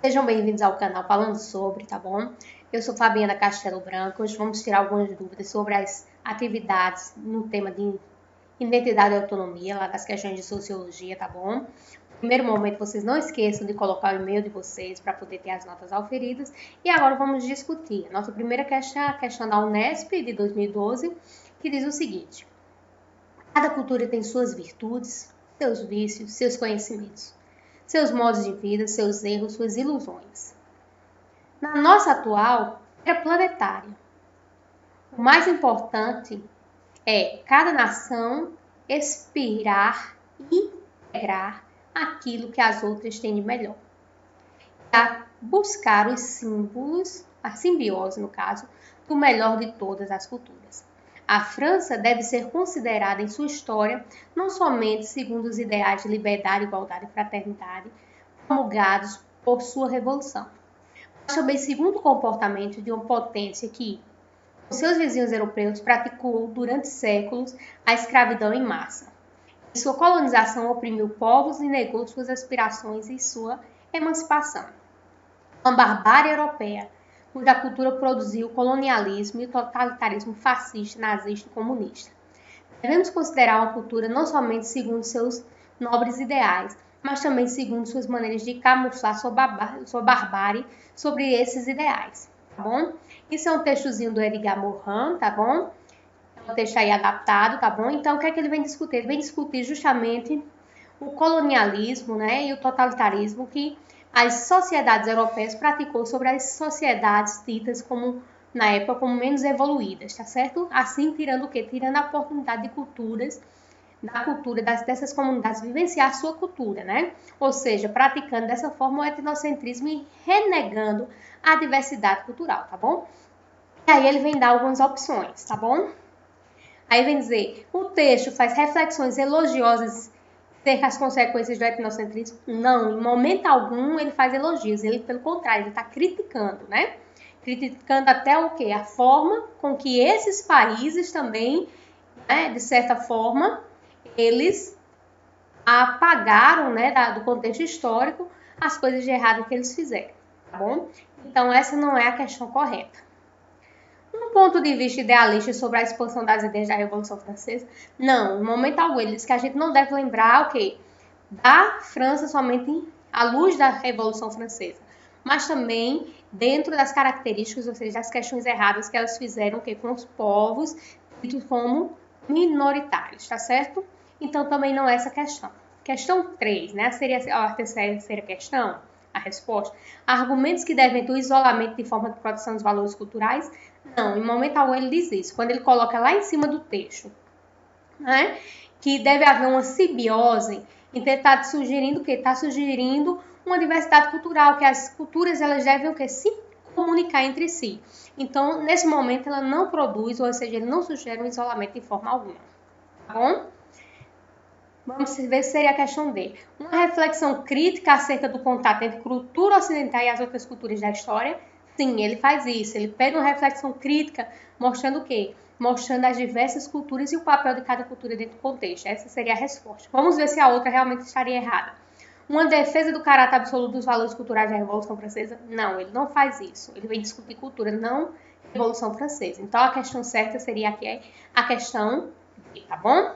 Sejam bem-vindos ao canal Falando Sobre, tá bom? Eu sou Fabiana Castelo Branco. Hoje vamos tirar algumas dúvidas sobre as atividades no tema de identidade e autonomia, lá das questões de sociologia, tá bom? No primeiro momento, vocês não esqueçam de colocar o e-mail de vocês para poder ter as notas auferidas. E agora vamos discutir. Nossa primeira questão é a questão da Unesp de 2012, que diz o seguinte: cada cultura tem suas virtudes, seus vícios, seus conhecimentos, seus modos de vida, seus erros, suas ilusões. Na nossa atual era planetária, o mais importante é cada nação expirar e integrar aquilo que as outras têm de melhor. Para buscar os símbolos, a simbiose no caso, do melhor de todas as culturas. A França deve ser considerada em sua história não somente segundo os ideais de liberdade, igualdade e fraternidade promulgados por sua revolução, mas também segundo o comportamento de uma potência que, com seus vizinhos europeus, praticou durante séculos a escravidão em massa. Em sua colonização, oprimiu povos e negou suas aspirações e sua emancipação. Uma barbárie europeia, cuja cultura produziu o colonialismo e o totalitarismo fascista, nazista e comunista. Devemos considerar uma cultura não somente segundo seus nobres ideais, mas também segundo suas maneiras de camuflar sua barbárie sobre esses ideais, tá bom? Isso é um textozinho do Edgar Morin, tá bom? É um texto aí adaptado, tá bom? Então, o que é que ele vem discutir? Ele vem discutir justamente o colonialismo, né, e o totalitarismo que as sociedades europeias praticou sobre as sociedades ditas como, na época, como menos evoluídas, tá certo? Assim, tirando o quê? Tirando a oportunidade de culturas, da cultura dessas comunidades vivenciar a sua cultura, né? Ou seja, praticando dessa forma o etnocentrismo e renegando a diversidade cultural, tá bom? E aí ele vem dar algumas opções, tá bom? Aí vem dizer, o texto faz reflexões elogiosas acerca das consequências do etnocentrismo? Não, em momento algum ele faz elogios, ele, pelo contrário, ele está criticando, né? Criticando até o quê? A forma com que esses países também, né, de certa forma, eles apagaram, né, do contexto histórico, as coisas de errado que eles fizeram, tá bom? Então, essa não é a questão correta. Um ponto de vista idealista sobre a expansão das ideias da Revolução Francesa? Não, no momento algum, ele diz que a gente não deve lembrar o quê? Da França somente à luz da Revolução Francesa, mas também dentro das características, ou seja, das questões erradas que elas fizeram que com os povos ditos como minoritários, tá certo? Então também não é essa questão. Questão 3, né? Seria a terceira questão, a resposta. Argumentos que devem do isolamento de forma de proteção dos valores culturais? Não, em momento algum ele diz isso. Quando ele coloca lá em cima do texto, né? Que deve haver uma simbiose, então ele está sugerindo o quê? Está sugerindo uma diversidade cultural, que as culturas elas devem o quê? Se comunicar entre si. Então, nesse momento, ela não produz, ou seja, ele não sugere um isolamento de forma alguma. Tá bom? Vamos ver se seria a questão dele. Uma reflexão crítica acerca do contato entre cultura ocidental e as outras culturas da história? Sim, ele faz isso. Ele pega uma reflexão crítica mostrando o quê? Mostrando as diversas culturas e o papel de cada cultura dentro do contexto. Essa seria a resposta. Vamos ver se a outra realmente estaria errada. Uma defesa do caráter absoluto dos valores culturais da Revolução Francesa? Não, ele não faz isso. Ele vem discutir cultura, não Revolução Francesa. Então, a questão certa seria aqui a questão D, tá bom?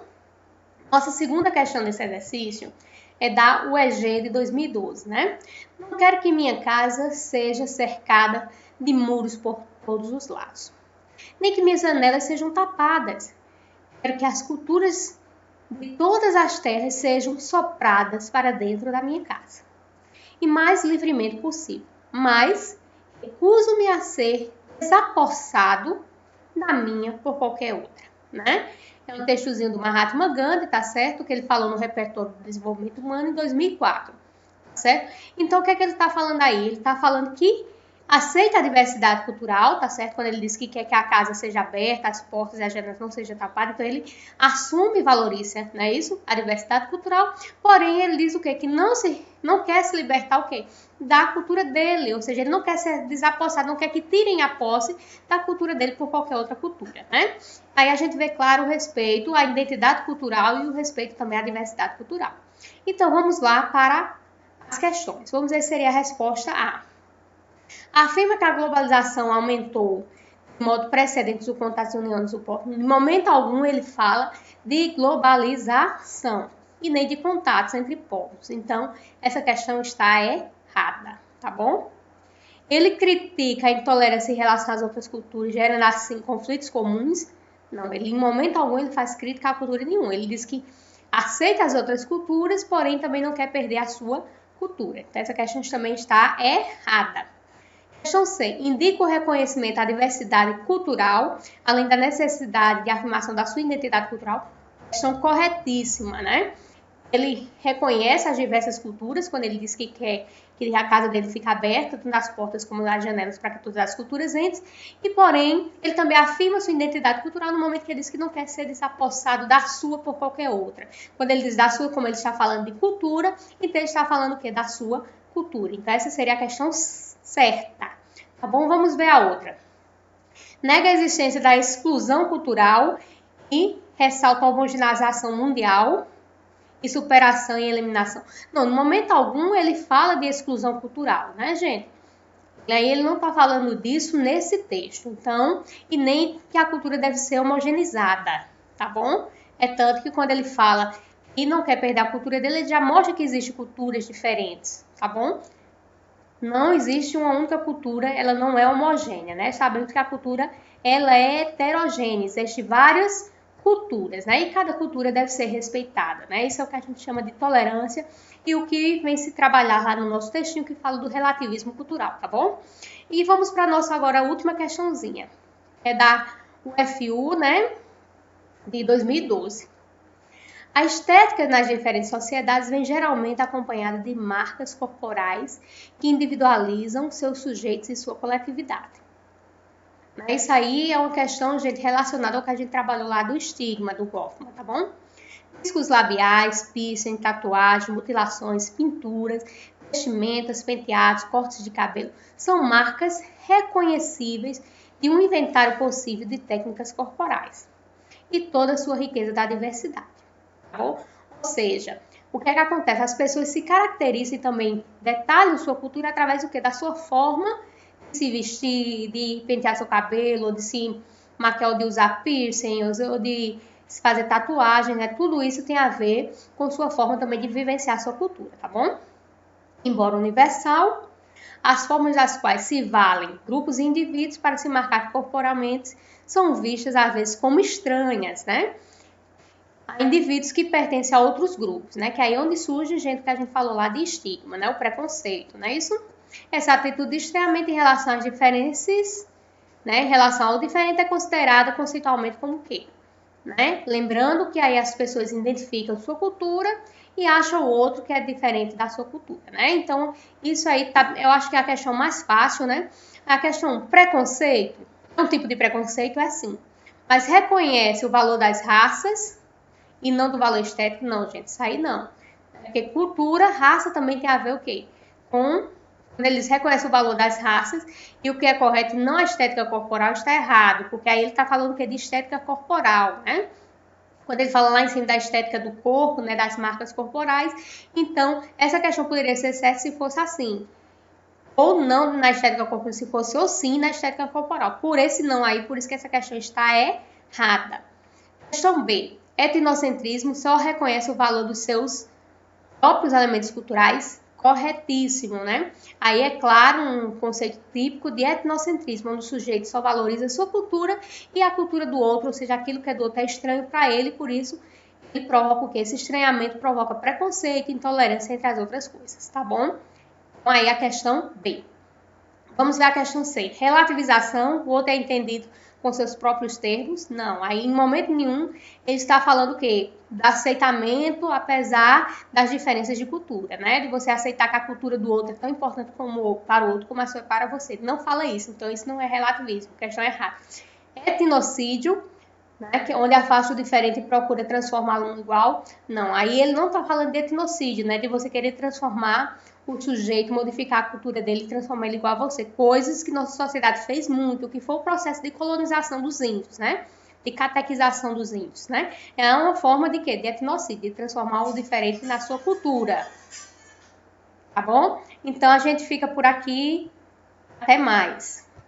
Nossa segunda questão desse exercício é da UEG de 2012, né? Não quero que minha casa seja cercada de muros por todos os lados, nem que minhas janelas sejam tapadas. Quero que as culturas de todas as terras sejam sopradas para dentro da minha casa, e mais livremente possível. Mas recuso-me a ser desapossado da minha por qualquer outra, né? É um textozinho do Mahatma Gandhi, tá certo? Que ele falou no Repertório do Desenvolvimento Humano em 2004, tá certo? Então, o que é que ele tá falando aí? Ele tá falando que aceita a diversidade cultural, tá certo? Quando ele diz que quer que a casa seja aberta, as portas e as janelas não sejam tapadas, então ele assume e valoriza, não é isso? A diversidade cultural, porém ele diz o quê? Que não quer se libertar o quê? Da cultura dele, ou seja, ele não quer ser desapossado, não quer que tirem a posse da cultura dele por qualquer outra cultura, né? Aí a gente vê, claro, o respeito à identidade cultural e o respeito também à diversidade cultural. Então, vamos lá para a as questões. Vamos ver se seria a resposta A. Afirma que a globalização aumentou de modo precedente o contato uniões do povo. Em momento algum ele fala de globalização e nem de contatos entre povos. Então, essa questão está errada, tá bom? Ele critica a intolerância em relação às outras culturas, gerando assim conflitos comuns. Não, ele em momento algum ele faz crítica à cultura nenhuma. Ele diz que aceita as outras culturas, porém também não quer perder a sua cultura. Então, essa questão também está errada. Questão C. Indica o reconhecimento à diversidade cultural, além da necessidade de afirmação da sua identidade cultural. Questão corretíssima, né? Ele reconhece as diversas culturas quando ele diz que quer que a casa dele fique aberta, tanto as portas como as janelas, para que todas as culturas entrem. E, porém, ele também afirma sua identidade cultural no momento que ele diz que não quer ser desapossado da sua por qualquer outra. Quando ele diz da sua, como ele está falando de cultura, então ele está falando o quê? Da sua cultura. Então, essa seria a questão certa. Tá bom? Vamos ver a outra. Nega a existência da exclusão cultural e ressalta a homogeneização mundial e superação e eliminação. Não, no momento algum ele fala de exclusão cultural, né, gente? E aí ele não está falando disso nesse texto, então, e nem que a cultura deve ser homogeneizada, tá bom? É tanto que quando ele fala e não quer perder a cultura dele, ele já mostra que existem culturas diferentes, tá bom? Não existe uma única cultura, ela não é homogênea, né? Sabemos que a cultura, ela é heterogênea, existem várias culturas, né? E cada cultura deve ser respeitada, né? Isso é o que a gente chama de tolerância e o que vem se trabalhar lá no nosso textinho que fala do relativismo cultural, tá bom? E vamos para a nossa agora última questãozinha, é da UFU, né? De 2012. A estética nas diferentes sociedades vem geralmente acompanhada de marcas corporais que individualizam seus sujeitos e sua coletividade. Isso aí é uma questão, gente, relacionada ao que a gente trabalhou lá do estigma do Goffman, tá bom? Riscos labiais, piercing, tatuagem, mutilações, pinturas, vestimentas, penteados, cortes de cabelo são marcas reconhecíveis de um inventário possível de técnicas corporais e toda a sua riqueza da diversidade. Tá bom? Ou seja, o que é que acontece? As pessoas se caracterizam e também detalham sua cultura através do quê? Da sua forma de se vestir, de pentear seu cabelo, ou de se maquiar, ou de usar piercing, ou de se fazer tatuagem, né? Tudo isso tem a ver com sua forma também de vivenciar sua cultura, tá bom? Embora universal, as formas das quais se valem grupos e indivíduos para se marcar corporalmente são vistas às vezes como estranhas, né? A indivíduos que pertencem a outros grupos, né? Que aí é onde surge, gente, que a gente falou lá de estigma, né? O preconceito, não é isso? Essa atitude de estranhamento em relação às diferenças, né? Em relação ao diferente é considerada conceitualmente como o quê? Né? Lembrando que aí as pessoas identificam sua cultura e acham o outro que é diferente da sua cultura, né? Então, isso aí tá, eu acho que é a questão mais fácil, né? A questão preconceito, um tipo de preconceito é assim, mas reconhece o valor das raças e não do valor estético, não, gente, isso aí não. Porque cultura, raça também tem a ver o quê? Com quando eles reconhecem o valor das raças e o que é correto, não a estética corporal, está errado, porque aí ele está falando que é de estética corporal, né? Quando ele fala lá em cima da estética do corpo, né, das marcas corporais, então essa questão poderia ser certa se fosse assim. Ou não na estética corporal, se fosse ou sim na estética corporal. Por esse não aí, por isso que essa questão está errada. Questão B. Etnocentrismo só reconhece o valor dos seus próprios elementos culturais. Corretíssimo, né? Aí é claro um conceito típico de etnocentrismo, onde o sujeito só valoriza a sua cultura e a cultura do outro, ou seja, aquilo que é do outro é estranho para ele, por isso ele provoca o quê? Esse estranhamento provoca preconceito, intolerância, entre as outras coisas, tá bom? Então aí a questão B. Vamos ver a questão C. Relativização, o outro é entendido com seus próprios termos? Não, aí em momento nenhum ele está falando o quê? Do aceitamento apesar das diferenças de cultura, né? De você aceitar que a cultura do outro é tão importante como para o outro como a sua é para você. Não fala isso, então isso não é relativismo, questão errada. Etnocídio, né? Que onde afasta o diferente e procura transformá-lo no igual. Não, aí ele não está falando de etnocídio, né? De você querer transformar o sujeito, modificar a cultura dele e transformar ele igual a você. Coisas que nossa sociedade fez muito, que foi o processo de colonização dos índios, né? De catequização dos índios, né? É uma forma de quê? De etnocídio, de transformar o diferente na sua cultura. tá bom? Então a gente fica por aqui. Até mais.